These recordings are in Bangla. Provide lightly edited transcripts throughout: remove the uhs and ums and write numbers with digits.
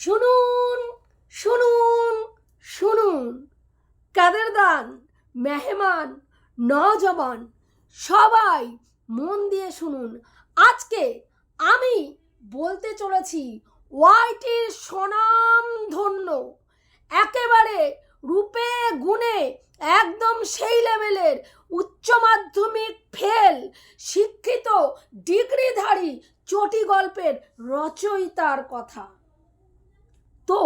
শুনুন শুনুন শুনুন, কাদেরদান, মেহমান, নওজওয়ান সবাই মন দিয়ে শুনুন। আজকে আমি বলতে চলেছি ওয়াইটির স্বনামধন্য, একেবারে রূপে গুণে একদম সেই লেভেলের উচ্চ মাধ্যমিক ফেল শিক্ষিত ডিগ্রিধারী চটি গল্পের রচয়িতার কথা। তো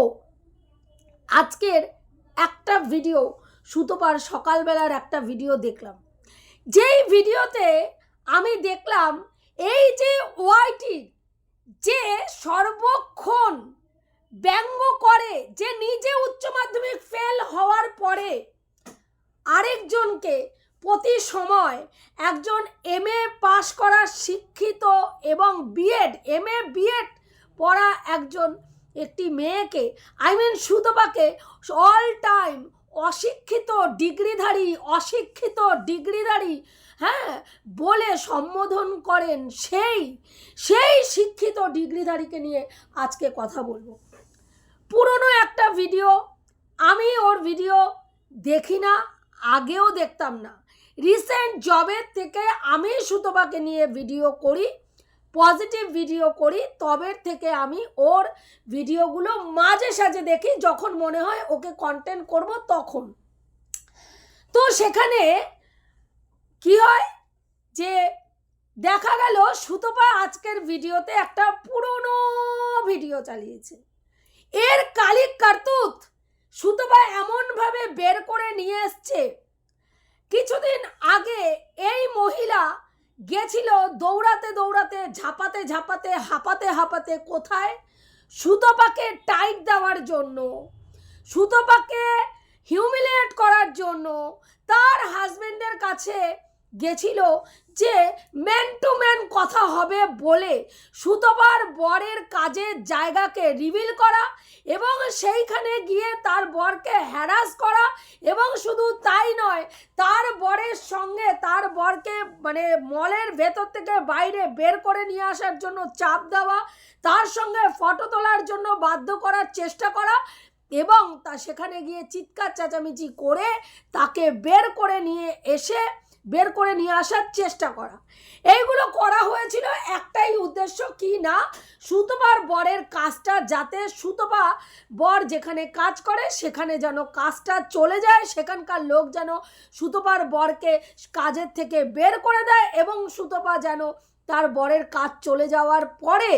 আজকের একটা ভিডিও, সুতপার সকালবেলার একটা ভিডিও দেখলাম, যেই ভিডিওতে আমি দেখলাম এই যে ওয়াইটির যে সর্বক্ষণ ব্যঙ্গ করে, যে নিজে উচ্চ মাধ্যমিক ফেল হওয়ার পরে আরেকজনকে প্রতি সময় একজন MA পাশ করা শিক্ষিত এবং MA বিএড পড়া একটি মেয়েকে, সুতপাকে অল টাইম অশিক্ষিত ডিগ্রিধারী বলে সম্বোধন করেন, সেই শিক্ষিত ডিগ্রিধারীকে নিয়ে আজকে কথা বলবো। পুরনো একটা ভিডিও, আমি ওর ভিডিও দেখি না, আগেও দেখতাম না। রিসেন্ট জবের থেকে আমি সুতপাকে নিয়ে ভিডিও করি, পজিটিভ ভিডিও করি, তবের থেকে আমি ওর ভিডিওগুলো মাঝে সাঝে দেখি, যখন মনে হয় ওকে কন্টেন্ট করব তখন। তো সেখানে কি হয় যে দেখা গেল সুতপা আজকের ভিডিওতে একটা পুরনো ভিডিও চালিয়েছে। এর কালিক কার্তুত সুতপা এমনভাবে বের করে নিয়ে এসছে। কিছুদিন আগে এই মহিলা গেছিল দৌড়াতে দৌড়াতে, ঝাঁপাতে ঝাঁপাতে, হাঁপাতে কোথায়? সুতপাকে টাইট দেওয়ার জন্য, সুতপাকে হিউমিলিয়েট করার জন্য তার হাজবেন্ডের কাছে গেছিল, যে ম্যান টু ম্যান কথা হবে বলে সুতপার বরের কাজের জায়গাকে রিভিল করা এবং সেইখানে গিয়ে তার বরকে হ্যারাস করা, এবং শুধু তাই নয়, তার বরের সঙ্গে তার বরকে মলের ভেতর থেকে বাইরে বের করে নিয়ে আসার জন্য চাপ দেওয়া, তার সঙ্গে ফটো তোলার জন্য বাধ্য করার চেষ্টা করা, এবং তা সেখানে গিয়ে চিৎকার চেঁচামেচি করে তাকে বের করে নিয়ে আসার চেষ্টা করা। এইগুলো করা হয়েছিল একটাই উদ্দেশ্য, কি না, সুতপার বরের কাজটা যাতে, সুতপা বর যেখানে কাজ করে সেখানে যেন কাজটা চলে যায়, সেখানকার লোক যেন সুতপার বরকে কাজের থেকে বের করে দেয়, এবং সুতপা যেন তার বরের কাজ চলে যাওয়ার পরে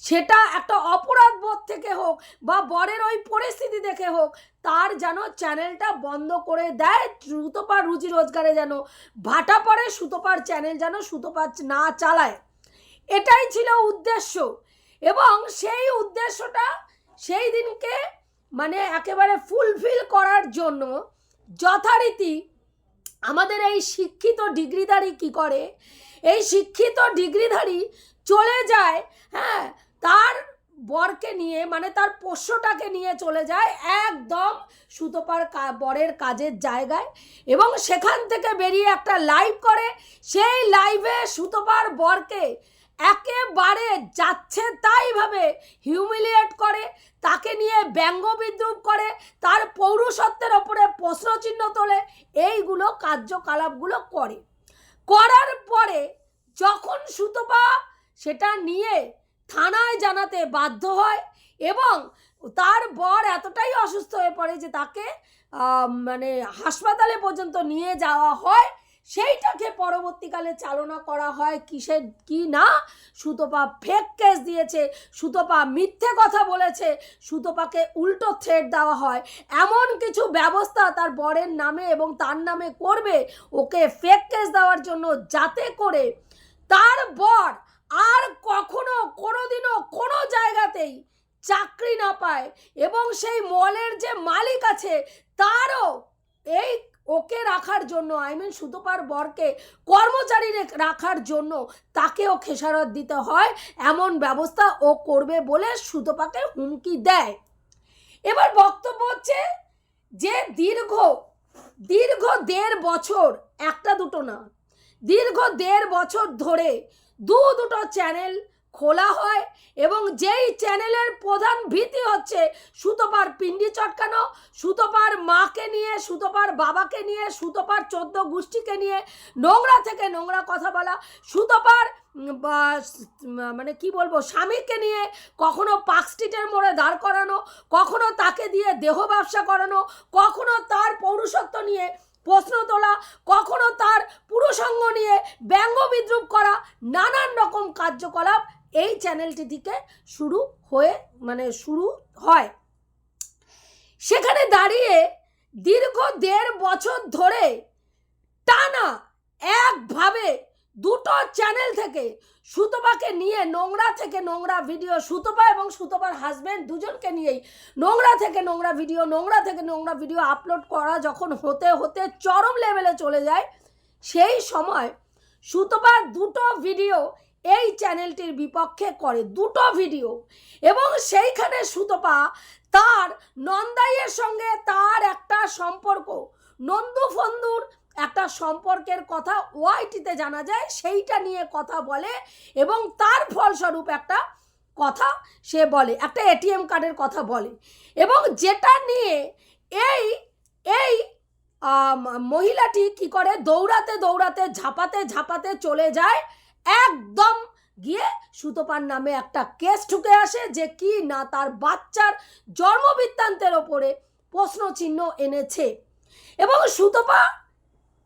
সেটা একটা অপরাধ বোধ থেকে হোক বা বরের ওই পরিস্থিতি দেখে হোক, তার যেন চ্যানেলটা বন্ধ করে দেয়, সুতপার রুজি রোজগারে যেন ভাটা পড়ে, সুতপার চ্যানেল যেন সুতপা না চালায়। এটাই ছিল উদ্দেশ্য। এবং সেই উদ্দেশ্যটা সেই দিনকে একেবারে ফুলফিল করার জন্য যথারীতি আমাদের এই শিক্ষিত ডিগ্রিধারী কি করে, এই শিক্ষিত ডিগ্রিধারী চলে যায়, তার বরকে নিয়ে, তার পোষ্যটাকে নিয়ে চলে যায় একদম সুতপার বরের কাজের জায়গায়, এবং সেখান থেকে বেরিয়ে একটা লাইভ করে। সেই লাইভে সুতপার বরকে একেবারে যাচ্ছে তাইভাবে হিউমিলিয়েট করে, তাকে নিয়ে ব্যঙ্গ বিদ্রুপ করে, তার পৌরুষত্বের ওপরে প্রশ্নচিহ্ন তোলে, এইগুলো কার্যকলাপগুলো করার পরে যখন সুতপা সেটা নিয়ে থানায় জানাতে বাধ্য হয়, এবং তার বর এতটাই অসুস্থ হয়ে পড়ে যে তাকে হাসপাতালে পর্যন্ত নিয়ে যাওয়া হয়, সেইটাকে পরবর্তীকালে চালনা করা হয় কি না, সুতপা ফেক কেস দিয়েছে, সুতপা মিথ্যে কথা বলেছে, সুতপাকে উল্টো থ্রেট দেওয়া হয়, এমন কিছু ব্যবস্থা তার বরের নামে এবং তার নামে করবে, ওকে ফেক কেস দেওয়ার জন্য, যাতে করে তার বর আর কখনো কোনোদিনও কোনো জায়গাতেই চাকরি না পায়, এবং সেই মলের যে মালিক আছে তারও এই ওকে রাখার জন্য, সুতপার বরকে কর্মচারী রাখার জন্য তাকেও খেসারত দিতে হয়, এমন ব্যবস্থা ও করবে বলে সুতপাকে হুমকি দেয়। এবার বক্তব্য হচ্ছে যে দীর্ঘ 1.5 বছর, একটা দুটো না, দীর্ঘ 1.5 বছর ধরে দুটো চ্যানেল খোলা হয় এবং যেই চ্যানেলের প্রধান ভীতি হচ্ছে সুতপার পিণ্ডি চটকানো, সুতপার মাকে নিয়ে, সুতপার বাবাকে নিয়ে, সুতপার 14 গোষ্ঠীকে নিয়ে নোংরা থেকে নোংরা কথা বলা, সুতপার মানে কি বলবো স্বামীকে নিয়ে কখনো পার্ক স্ট্রিটের মোড়ে দাঁড় করানো, কখনো তাকে দিয়ে দেহ ব্যবসা করানো, কখনো তার পৌরুষত্ব নিয়ে প্রশ্ন তোলা, কখনো তার পুরুষাঙ্গ নিয়ে ব্যঙ্গ বিদ্রুপ করা, নানান রকম কার্যকলাপ এই চ্যানেলটি থেকে শুরু হয়। সেখানে দাঁড়িয়ে দীর্ঘ 1.5 বছর ধরে টানা একভাবে দুটো চ্যানেল থেকে সুতপাকে নিয়ে নোংরা থেকে নোংরা ভিডিও, সুতপা এবং সুতপার হাজব্যান্ড দুজনকে নিয়েই নোংরা থেকে নোংরা ভিডিও আপলোড করা যখন হতে হতে চরম লেভেলে চলে যায়, সেই সময় সুতপার দুটো ভিডিও এই চ্যানেলটির বিপক্ষে করে, দুটো ভিডিও। এবং সেইখানে সুতপা তার নন্দাইয়ের সঙ্গে তার একটা সম্পর্ক, নন্দু ফন্দুর একটা সম্পর্কের কথা ওয়াইটিতে জানা যায়, সেইটা নিয়ে কথা বলে এবং তার ফলস্বরূপ একটা কথা সে বলে, একটা এটিএম কার্ডের কথা বলে এবং যেটা নিয়ে এই মহিলাটি কি করে দৌড়াতে দৌড়াতে ঝাঁপাতে চলে যায়, একদম গিয়ে সুতপার নামে একটা কেস ঠুকে আসে যে কি না তার বাচ্চার জন্মবৃত্তান্তের ওপরে প্রশ্নচিহ্ন এনেছে। এবং সুতপা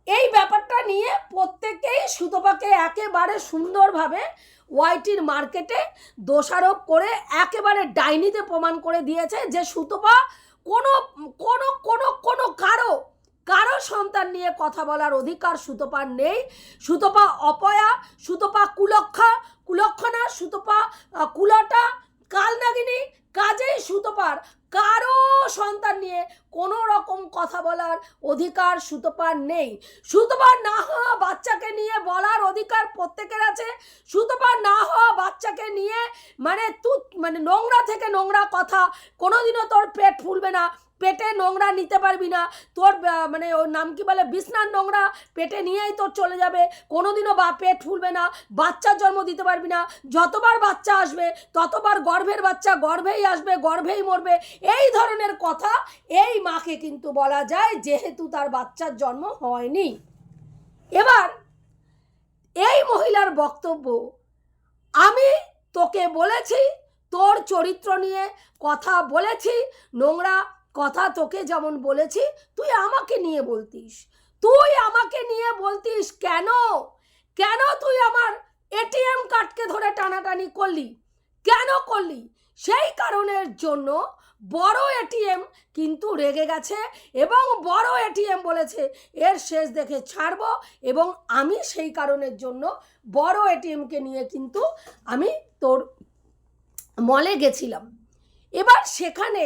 এই ব্যাপারটা নিয়ে প্রত্যেকেই সুতপাকে একেবারে সুন্দরভাবে ওয়াইটির মার্কেটে দোষারোপ করে একেবারে ডাইনিতে প্রমাণ করে দিয়েছে যে সুতপা কোনো কারো সন্তান নিয়ে কথা বলার অধিকার সুতপার নেই। সুতপা অপয়া, সুতপা কুলক্ষণা, সুতপা কুলটা, কালনাগিনী, কাজেই সুতপার কারো সন্তান নিয়ে কোনো রকম কথা বলার অধিকার সুতপার নেই। সুতপার না হওয়া বাচ্চাকে নিয়ে বলার অধিকার প্রত্যেকের আছে। সুতপার না হওয়া বাচ্চাকে নিয়ে মানে নোংরা থেকে নোংরা কথা, কোনোদিনও তোর পেট ফুলবে না, পেটে নোংরা নিতে পারবি না, তোর মানে ওর নাম কি বলে বিছনার নোংরা পেটে নিয়েই তোর চলে যাবে, কোনোদিনও পেট ফুলবে না, বাচ্চার জন্ম দিতে পারবি না, যতবার বাচ্চা আসবে ততবার গর্ভের বাচ্চা গর্ভেই আসবে, গর্ভেই মরবে, এই ধরনের কথা এই মাকে কিন্তু বলা যায় যেহেতু তার বাচ্চার জন্ম হয়নি। এবার এই মহিলার বক্তব্য, আমি তোকে বলেছি তোর চরিত্র নিয়ে কথা বলেছি, নোংরা কথা তোকে যেমন বলেছি তুই আমাকে নিয়ে বলতিস কেন তুই আমার এটিএম কার্ডকে ধরে টানাটানি করলি, কেন করলি? সেই কারণের জন্য বড় এটিএম কিন্তু রেগে গেছে এবং বড় এটিএম বলেছে এর শেষ দেখে ছাড়বো এবং আমি সেই কারণের জন্য বড় এটিএমকে নিয়ে কিন্তু আমি তোর মলে গেছিলাম। এবার সেখানে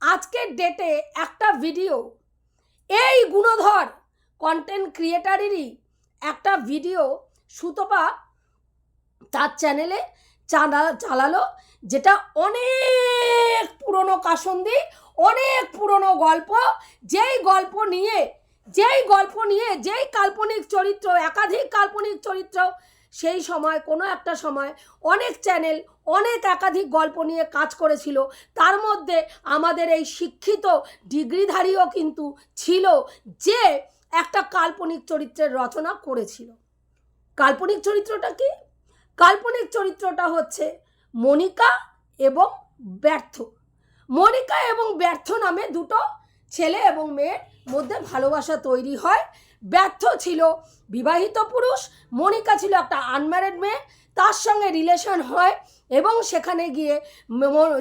আজকের ডেটে একটা ভিডিও, এই গুণধর কন্টেন্ট ক্রিয়েটারেরই একটা ভিডিও সুতপা তার চ্যানেলে চালালো, যেটা অনেক পুরনো কাসন্দি, অনেক পুরনো গল্প, যেই গল্প নিয়ে যেই কাল্পনিক চরিত্র, একাধিক কাল্পনিক চরিত্র সেই সময় কোনো একটা সময় অনেক চ্যানেল অনেক একাধিক গল্প নিয়ে কাজ করেছিল, তার মধ্যে আমাদের এই শিক্ষিত ডিগ্রিধারীও কিন্তু ছিল যে একটা কাল্পনিক চরিত্রের রচনা করেছিল। কাল্পনিক চরিত্রটা কি? কাল্পনিক চরিত্রটা হচ্ছে মনিকা এবং ব্যর্থ। মনিকা এবং ব্যর্থ নামে দুটো ছেলে এবং মেয়ের মধ্যে ভালোবাসা তৈরি হয়। ব্যর্থ ছিল বিবাহিত পুরুষ, মনিকা ছিল একটা আনম্যারিড মেয়ে, তার সঙ্গে রিলেশন হয় এবং সেখানে গিয়ে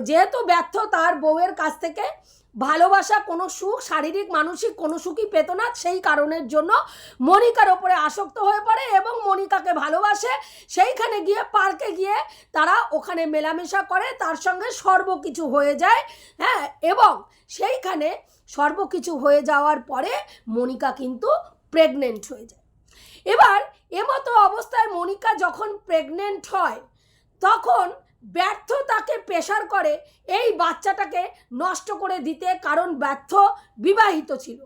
যেহেতু ব্যর্থ তার বউয়ের কাছ থেকে ভালোবাসা, কোনো সুখ, শারীরিক মানসিক কোনো সুখই পেত না, সেই কারণের জন্য মনিকার ওপরে আসক্ত হয়ে পড়ে এবং মনিকাকে ভালোবাসে। সেইখানে গিয়ে পার্কে গিয়ে তারা ওখানে মেলামেশা করে, তার সঙ্গে সর্বকিছু হয়ে যায়। হ্যাঁ, এবং সেইখানে সর্বকিছু হয়ে যাওয়ার পরে মনিকা কিন্তু প্রেগনেন্ট হয়ে যায়। এবার এমতো অবস্থায় মনিকা যখন প্রেগনেন্ট হয় তখন ব্যর্থ তাকে প্রেশার করে এই বাচ্চাটাকে নষ্ট করে দিতে, কারণ ব্যর্থ বিবাহিত ছিল।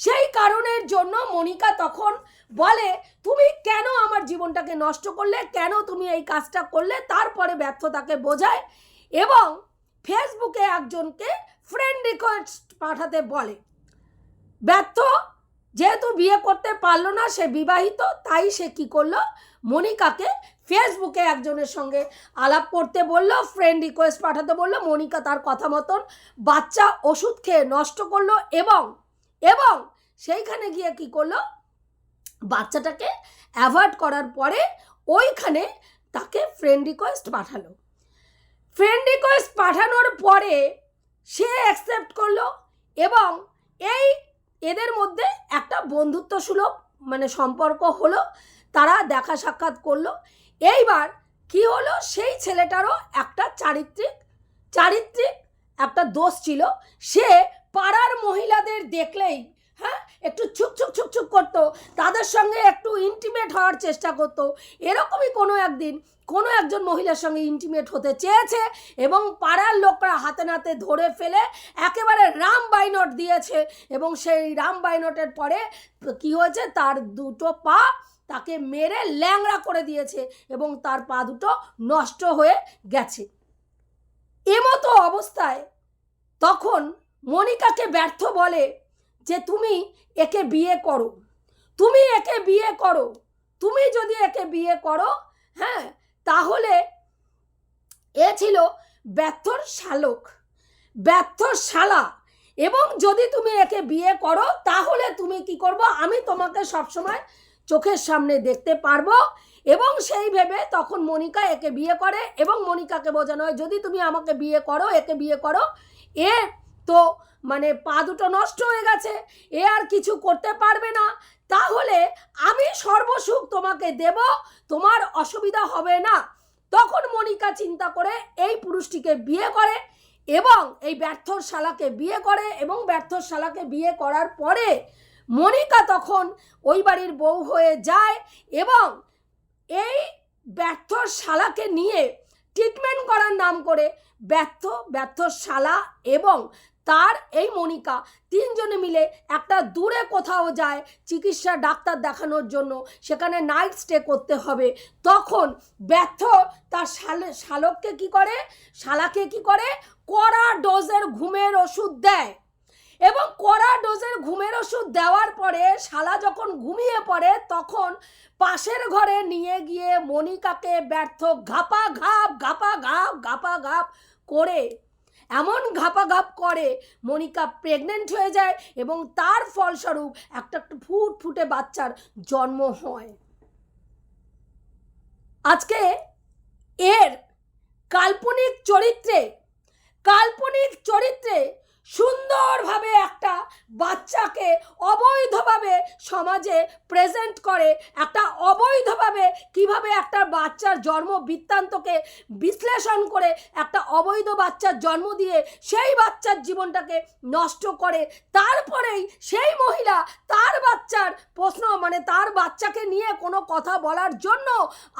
সেই কারণের জন্য মনিকা তখন বলে, তুমি কেন আমার জীবনটাকে নষ্ট করলে, কেন তুমি এই কাজটা করলে। তারপরে ব্যর্থতাকে বোঝায় এবং ফেসবুকে একজনকে ফ্রেন্ড রিকোয়েস্ট পাঠাতে বলে। ব্যর্থ যেহেতু বিয়ে করতে পারলো না, সে বিবাহিত, তাই সে কি করলো, মনিকাকে ফেসবুকে একজনের সঙ্গে আলাপ করতে বললো, ফ্রেন্ড রিকোয়েস্ট পাঠাতে বললো। মনিকা তার কথা মতন বাচ্চা ওষুধ খেয়ে নষ্ট করলো এবং এবং সেইখানে গিয়ে কি করলো, বাচ্চাটাকে অ্যাভয়েড করার পরে ওইখানে তাকে ফ্রেন্ড রিকোয়েস্ট পাঠালো। ফ্রেন্ড রিকোয়েস্ট পাঠানোর পরে সে অ্যাকসেপ্ট করলো এবং এদের মধ্যে একটা বন্ধুত্ব সুলভ সম্পর্ক হলো, তারা দেখা সাক্ষাৎ করলো। এইবার কি হলো, সেই ছেলেটারও একটা চারিত্রিক একটা দোষ ছিল। সে পাড়ার মহিলাদের দেখলেই একটু ছুক করতো, তাদের সঙ্গে একটু ইন্টিমেট হওয়ার চেষ্টা করতো। এরকমই কোনো একজন মহিলার সঙ্গে ইন্টিমেট হতে চেয়েছে এবং পাড়ার লোকরা হাতে নাতে ধরে ফেলে একেবারে রাম বাইনট দিয়েছে এবং সেই রাম বাইনটের পরে কি হয়েছে, তার দুটো পা তাকে মেরে ল্যাংড়া করে দিয়েছে এবং তার পা দুটো নষ্ট হয়ে গেছে। এমতো অবস্থায় তখন মনিকাকে ব্যর্থ বলে যে তুমি একে বিয়ে করো, তুমি যদি একে বিয়ে করো, তাহলে এ ছিল ব্যর্থর শালা এবং যদি তুমি একে বিয়ে করো তাহলে তুমি কি করবো, আমি তোমাকে সবসময় চোখের সামনে দেখতে পারবো। এবং সেই ভেবে তখন মনিকা একে বিয়ে করে এবং মনিকাকে বোঝানো হয়, যদি তুমি আমাকে বিয়ে করো, একে বিয়ে করো, এ তো পা দুটো নষ্ট হয়ে গেছে, এ আর কিছু করতে পারবে না, তাহলে আমি সর্বসুখ তোমাকে দেব, তোমার অসুবিধা হবে না। তখন মনিকা চিন্তা করে এই পুরুষটিকে বিয়ে করে এবং এই ব্যর্থর শালাকে বিয়ে করে এবং ব্যর্থর শালাকে বিয়ে করার পরে মনিকা তখন ওই বাড়ির বউ হয়ে যায় এবং এই ব্যর্থর শালাকে নিয়ে ট্রিটমেন্ট করার নাম করে ব্যর্থর শালা এবং তার এই মনিকা তিনজনে মিলে একটা দূরে কোথাও যায় চিকিৎসা ডাক্তার দেখানোর জন্য, সেখানে নাইট স্টে করতে হবে। তখন ব্যর্থ তার শালাকে কি করে কড়া ডোজের ঘুমের ওষুধ দেয় এবং কড়া ডোজের ঘুমের ওষুধ দেওয়ার পরে শালা যখন ঘুমিয়ে পড়ে তখন পাশের ঘরে নিয়ে গিয়ে মনিকাকে ব্যর্থ ঘাপাঘাপ করে এমন ঘাপাঘাপ করে মনিকা প্রেগনেন্ট হয়ে যায় এবং তার ফলস্বরূপ একটা ফুটফুটে বাচ্চার জন্ম হয়। আজকে এর কাল্পনিক চরিত্রে সুন্দরভাবে একটা বাচ্চাকে অবৈধভাবে সমাজে প্রেজেন্ট করে, একটা অবৈধভাবে কিভাবে একটা বাচ্চার জন্ম বৃত্তান্তকে বিশ্লেষণ করে একটা অবৈধ বাচ্চার জন্ম দিয়ে সেই বাচ্চার জীবনটাকে নষ্ট করে। তারপরেই সেই মহিলা তার বাচ্চার তার বাচ্চাকে নিয়ে কোনো কথা বলার জন্য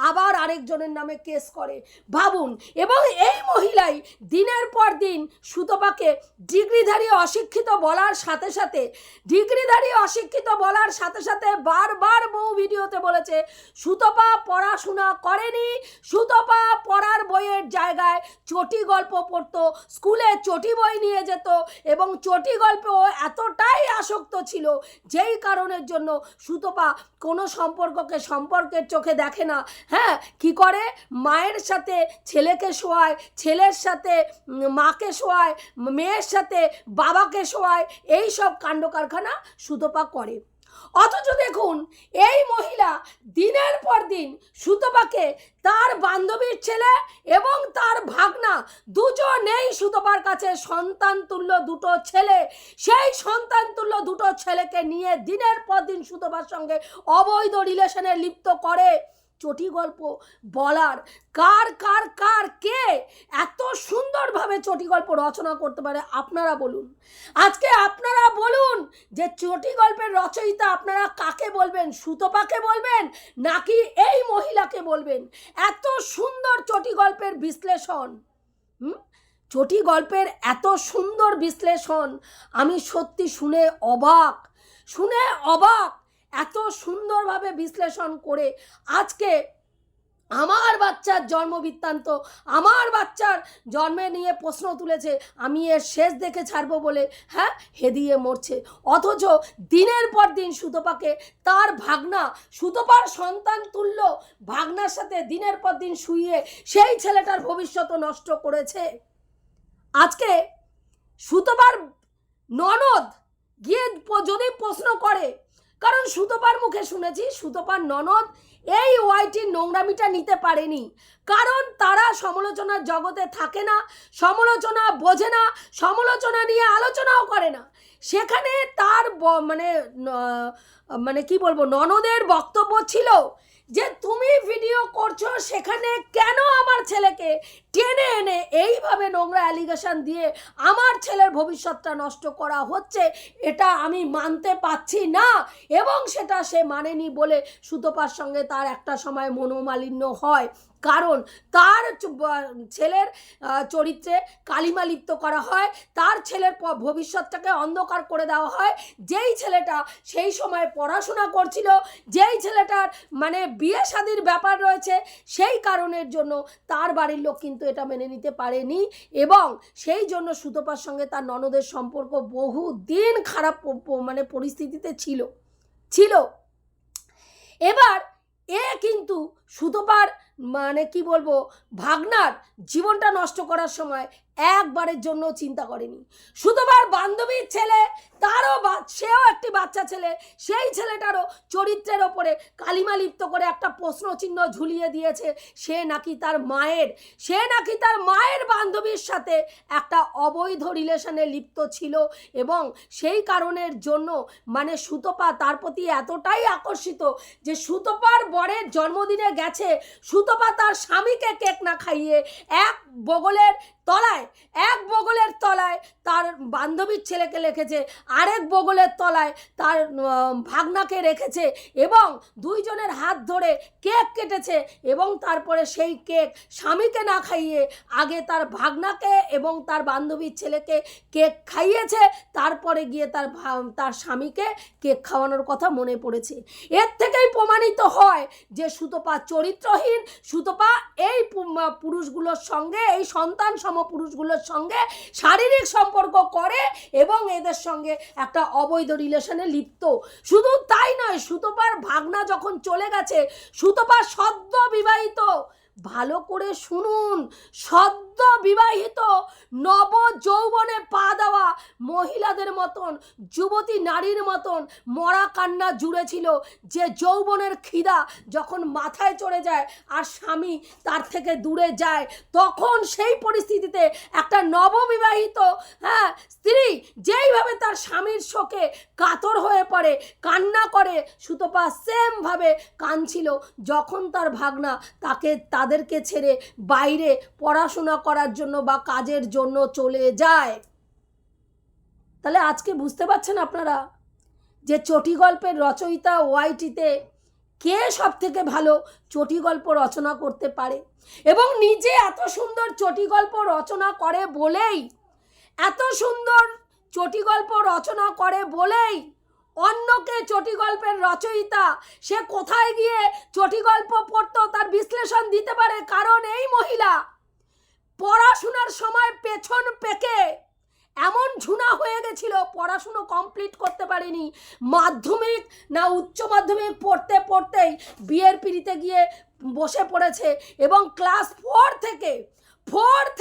আবার আরেকজনের নামে কেস করে, ভাবুন। এবং এই মহিলাই দিনের পর দিন সুতপাকে ডিগ্রিধারী অশিক্ষিত বলার সাথে বারবার বহু ভিডিওতে বলেছে সুতপা পড়াশোনা করেনি, সুতপা পড়ার বইয়ের জায়গায় চটি গল্প পড়তো, স্কুলে চটি বই নিয়ে যেত এবং চটি গল্পেও এতটাই আসক্ত ছিল যেই কারণের জন্য সুতপা কোনো সম্পর্ককে সম্পর্কের চোখে দেখে না। কি করে, মায়ের সাথে ছেলেকে শোয়ায়, ছেলের সাথে মাকে শোয়ায়, মেয়ের সাথে বাবাকে শোয়ায়, এই সব কাণ্ড কারখানা সুতপা করে। অথচ দেখুন এই মহিলা দিনের পর দিন সুতপাকে তার বান্ধবীর ছেলে এবং তার ভাগনা দুজনেই সুতপার কাছে সন্তান তুল্য দুটো ছেলে, সেই সন্তান তুল্য দুটো ছেলেকে নিয়ে দিনের পর দিন সুতপার সঙ্গে অবৈধ রিলেশনে লিপ্ত করে। চটি গল্প বলার কে এত সুন্দরভাবে চটি গল্প রচনা করতে পারে আপনারা বলুন। আজকে আপনারা বলুন যে চটি গল্পের রচয়িতা আপনারা কাকে বলবেন, সুতপাকে বলবেন নাকি এই মহিলাকে বলবেন? এত সুন্দর চটি গল্পের বিশ্লেষণ, চটি গল্পের এত সুন্দর বিশ্লেষণ আমি সত্যি শুনে অবাক। শুনে অবাক, এত সুন্দরভাবে বিশ্লেষণ করে আজকে আমার বাচ্চার জন্ম বৃত্তান্ত, আমার বাচ্চার জন্মে নিয়ে প্রশ্ন তুলেছে, আমি এর শেষ দেখে ছাড়বো বলে হেদিয়ে মরছে। অথচ দিনের পর দিন সুতপাকে তার ভাগনা, সুতপার সন্তান তুল্য ভাগনার সাথে দিনের পর দিন শুইয়ে সেই ছেলেটার ভবিষ্যৎ নষ্ট করেছে। আজকে সুতপার ননদ গিয়ে যদি প্রশ্ন করে, কারণ সুতপার মুখে শুনেছি সুতপার ননদ এই ওয়াইটির নোংরামিটা নিতে পারেনি, কারণ তারা সমালোচনার জগতে থাকে না, সমালোচনা বোঝে না, সমালোচনা নিয়ে আলোচনাও করে না। সেখানে তার মানে কি বলবো, ননদের বক্তব্য ছিল যে তুমি ভিডিও করছো, সেখানে কেন আমার ছেলেকে টেনে এনে এইভাবে নোংরা অ্যালিগেশন দিয়ে আমার ছেলের ভবিষ্যৎটা নষ্ট করা হচ্ছে, এটা আমি মানতে পারছি না। এবং সেটা সে মানেনি বলে সুতপার সঙ্গে তার একটা সময় মনোমালিন্য হয়, কারণ তার ছেলের চরিত্রে কালিমা লিপ্ত করা হয়, তার ছেলের ভবিষ্যৎটাকে অন্ধকার করে দেওয়া হয়। যেই ছেলেটা সেই সময় পড়াশোনা করছিল, যেই ছেলেটার মানে বিয়ে শাদির ব্যাপার রয়েছে, সেই কারণের জন্য তার বাড়ির লোক কিন্তু এটা মেনে নিতে পারেনি, এবং সেই জন্য সুতপার সঙ্গে তার ননদের সম্পর্ক বহু দিন খারাপ মানে পরিস্থিতিতে ছিল। এবার কিন্তু সুতপার মানে কি বলবো, ভাগনার জীবনটা নষ্ট করার সময় একবারের জন্য চিন্তা করেনি। সুতপার বান্ধবীর ছেলে, সেও একটি বাচ্চা ছেলে, সেই ছেলেটারও চরিত্রের ওপরে কালিমা লিপ্ত করে একটা প্রশ্ন চিহ্ন ঝুলিয়ে দিয়েছে। সে নাকি তার মায়ের বান্ধবীর সাথে একটা অবৈধ রিলেশনে লিপ্ত ছিল, এবং সেই কারণের জন্য মানে সুতপা তার প্রতি এতটাই আকর্ষিত যে সুতপার বরের জন্মদিনে গেছে, সুতপা তার স্বামীকে কেক না খাইয়ে এক বগলের তলায় তার বান্ধবীর ছেলেকে রেখেছে, আরেক বগলের তলায় তার ভাগনাকে রেখেছে, এবং দুইজনের হাত ধরে কেক কেটেছে, এবং তারপরে সেই কেক স্বামীকে না খাইয়ে আগে তার ভাগনাকে এবং তার বান্ধবীর ছেলেকে কেক খাইয়েছে, তারপরে গিয়ে তার স্বামীকে কেক খাওয়ানোর কথা মনে পড়েছে। এর থেকেই প্রমাণিত হয় যে সুতপা চরিত্রহীন, সুতপা এই পুরুষগুলোর সঙ্গে, এই সন্তান সম পুরুষগুলোর সঙ্গে শারীরিক সম্পর্ক করে এবং এদের সঙ্গে একটা অবৈধ রিলেশনে লিপ্ত। শুধু তাই নয়, সুতপার ভাগনা যখন চলে গেছে, সুতপা সদ্য বিবাহিত, ভালো করে শুনুন, সদ্য বিবাহিত নব যৌবনে পা দেওয়া মহিলাদের মতন, যুবতী নারীর মতন মরা কান্না জুড়ে ছিল, যে যৌবনের খিদা যখন মাথায় চড়ে যায় আর স্বামী তার থেকে দূরে যায়, তখন সেই পরিস্থিতিতে একটা নববিবাহিত স্ত্রী যেইভাবে তার স্বামীর শোকে কাতর হয়ে পড়ে, কান্না করে, সুতপা সেমভাবে কাঁদছিল যখন তার ভাগনা তাদেরকে ছেড়ে বাইরে পড়াশোনা করার জন্য বা কাজের জন্য চলে যায়। তাহলে আজকে বুঝতে পারছেন আপনারা যে চটি গল্পের রচয়িতা ওয়াইটিতে কে সব থেকে ভালো চটি গল্প রচনা করতে পারে, এবং নিজে এত সুন্দর চটি গল্প রচনা করে বলেই, অন্যকে চটি গল্পের রচয়িতা সে কোথায় গিয়ে চটি গল্প পড়তো তার বিশ্লেষণ দিতে পারে। কারণ এই মহিলা পড়াশোনার সময় পেছন পেকে এমন ঝুনা হয়ে গেছিল, পড়াশুনো কমপ্লিট করতে পারেনি, মাধ্যমিক না উচ্চ মাধ্যমিক পড়তে পড়তেই বিয়ের পিড়িতে গিয়ে বসে পড়েছে, এবং ক্লাস 4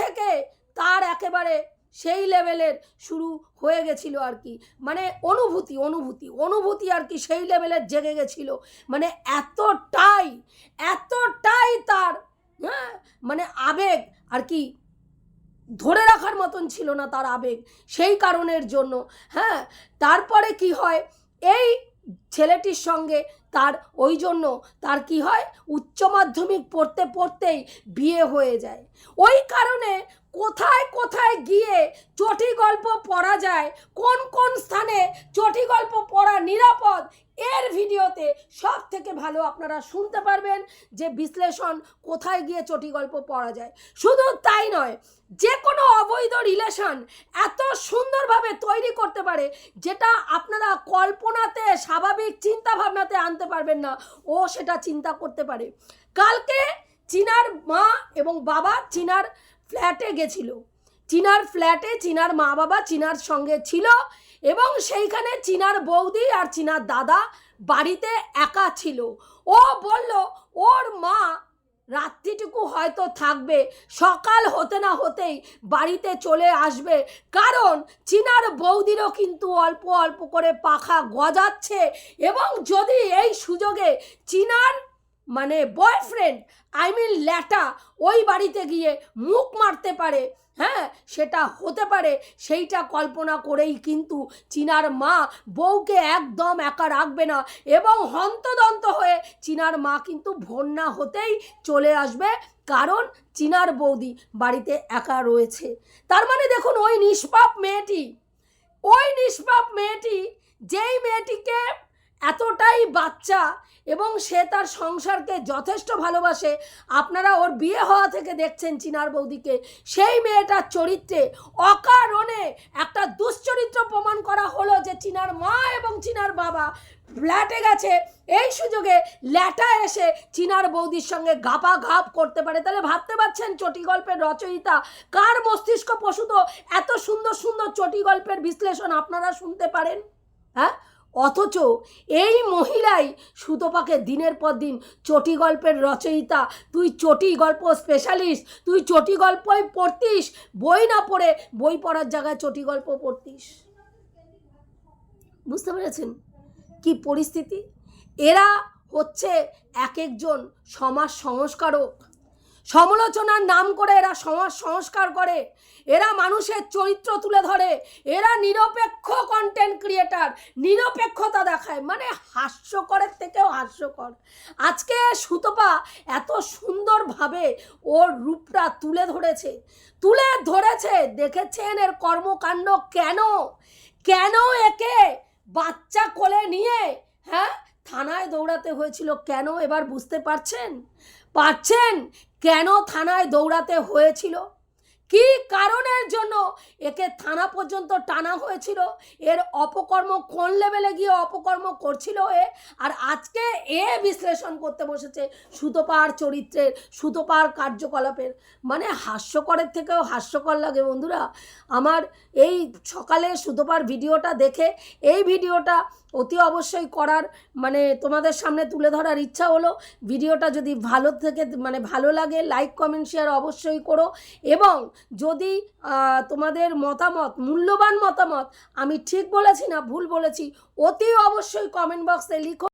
থেকে তার একেবারে সেই লেভেলের শুরু হয়ে গেছিল আর কি, মানে অনুভূতি আর কি সেই লেভেলের জেগে গেছিল, মানে এতটাই তার মানে আবেগ আর কি ধরে রাখার মতন ছিল না তার আবেগ, সেই কারণের জন্য তারপরে কি হয়, এই ছেলেটির সঙ্গে তার ওই জন্য তার কি হয়, উচ্চ মাধ্যমিক পড়তে পড়তেই বিয়ে হয়ে যায়। ওই কারণে কোথায় কোথায় গিয়ে চটি গল্প পড়া যায়, কোন কোন স্থানে চটি গল্প পড়া নিরাপদ, এর ভিডিওতে সব থেকে ভালো আপনারা শুনতে পারবেন যে বিশ্লেষণ কোথায় গিয়ে চটি গল্প পড়া যায়। শুধু তাই নয়, যে কোনো অবৈধ রিলেশন এত সুন্দরভাবে তৈরি করতে পারে যেটা আপনারা কল্পনাতে, স্বাভাবিক চিন্তা ভাবনাতে আনতে পারবেন না, ও সেটা চিন্তা করতে পারে। কালকে চিনার মা এবং বাবা চিনার ফ্ল্যাটে গেছিল। চিনার ফ্ল্যাটে চিনার মা বাবা চিনার সঙ্গে ছিল এবং সেইখানে চিনার বৌদি আর চিনার দাদা বাড়িতে একা ছিল। ও বলল ওর মা রাত্রিটুকু হয়তো থাকবে, সকাল হতে না হতেই বাড়িতে চলে আসবে, কারণ চিনার বৌদিরও কিন্তু অল্প অল্প করে পাখা গজাচ্ছে এবং যদি এই সুযোগে চিনার বয়ফ্রেন্ড ল্যাটা ওই বাড়িতে গিয়ে মুখ মারতে পারে, হ্যাঁ সেটা হতে পারে, সেইটা কল্পনা করেই কিন্তু চিনার মা বউকে একদম একা রাখবে না এবং হন্তদন্ত হয়ে চিনার মা কিন্তু ভোর না হতেই চলে আসবে, কারণ চিনার বৌদি বাড়িতে একা রয়েছে। তার মানে দেখুন ওই নিষ্পাপ মেয়েটি যেই মেয়েটিকে এতটাই বাচ্চা এবং সে তার সংসারকে যথেষ্ট ভালোবাসে, আপনারা ওর বিয়ে হওয়া থেকে দেখছেন চিনার বৌদিকে, সেই মেয়েটার চরিত্রে অকারণে একটা দুশ্চরিত্র প্রমাণ করা হলো যে চিনার মা এবং চিনার বাবা ফ্ল্যাটে গেছে, এই সুযোগে ল্যাটা এসে চিনার বৌদির সঙ্গে ঘাপাঘাপ করতে পারে। তাহলে ভাবতে পারছেন চটি গল্পের রচয়িতা কার মস্তিষ্ক প্রসূত এত সুন্দর সুন্দর চটি গল্পের বিশ্লেষণ আপনারা শুনতে পারেন, হ্যাঁ? অথচ এই মহিলাই সুতপাকে দিনের পর দিন চটি গল্পের রচয়িতা, তুই চটি গল্প স্পেশালিস্ট, তুই চটি গল্পই পড়তিস, বই না পড়ে বই পড়ার জায়গায় চটি গল্প পড়তিস। বুঝতে পেরেছেন কি পরিস্থিতি? এরা হচ্ছে এক একজন সমাজ সংস্কারক, সমালোচনার নাম করে এরা সমাজ সংস্কার করে, এরা মানুষের চরিত্র তুলে ধরে, এরা নিরপেক্ষ কন্টেন্ট ক্রিয়েটার, নিরপেক্ষতা দেখায়, হাস্যকরের থেকেও হাস্যকর। আজকে সুতপা এত সুন্দরভাবে ওর রূপটা তুলে ধরেছে, দেখেছেন এর কর্মকাণ্ড, কেন একে বাচ্চা কোলে নিয়ে থানায় দৌড়াতে হয়েছিল, কেন এবার বুঝতে পারছেন কেন থানায় দৌড়াতে হয়েছিল, কি কারণের জন্য একে থানা পর্যন্ত টানা হয়েছিল, এর অপকর্ম কোন লেভেলে গিয়ে অপকর্ম করছিল আর আজকে বিশ্লেষণ করতে বসেছে সুতপার চরিত্রের, সুতপার কার্যকলাপের। হাস্যকরের থেকেও হাস্যকর লাগে বন্ধুরা। আমার এই সকালে সুতপার ভিডিওটা দেখে এই ভিডিওটা অতি অবশ্যই করার তোমাদের সামনে তুলে ধরার ইচ্ছা হলো। ভিডিওটা যদি ভালো লাগে লাইক কমেন্ট শেয়ার অবশ্যই করো এবং যদি তোমাদের মূল্যবান মতামত আমি ঠিক বলেছি না ভুল বলেছি অতি অবশ্যই কমেন্ট বক্সে লিখো।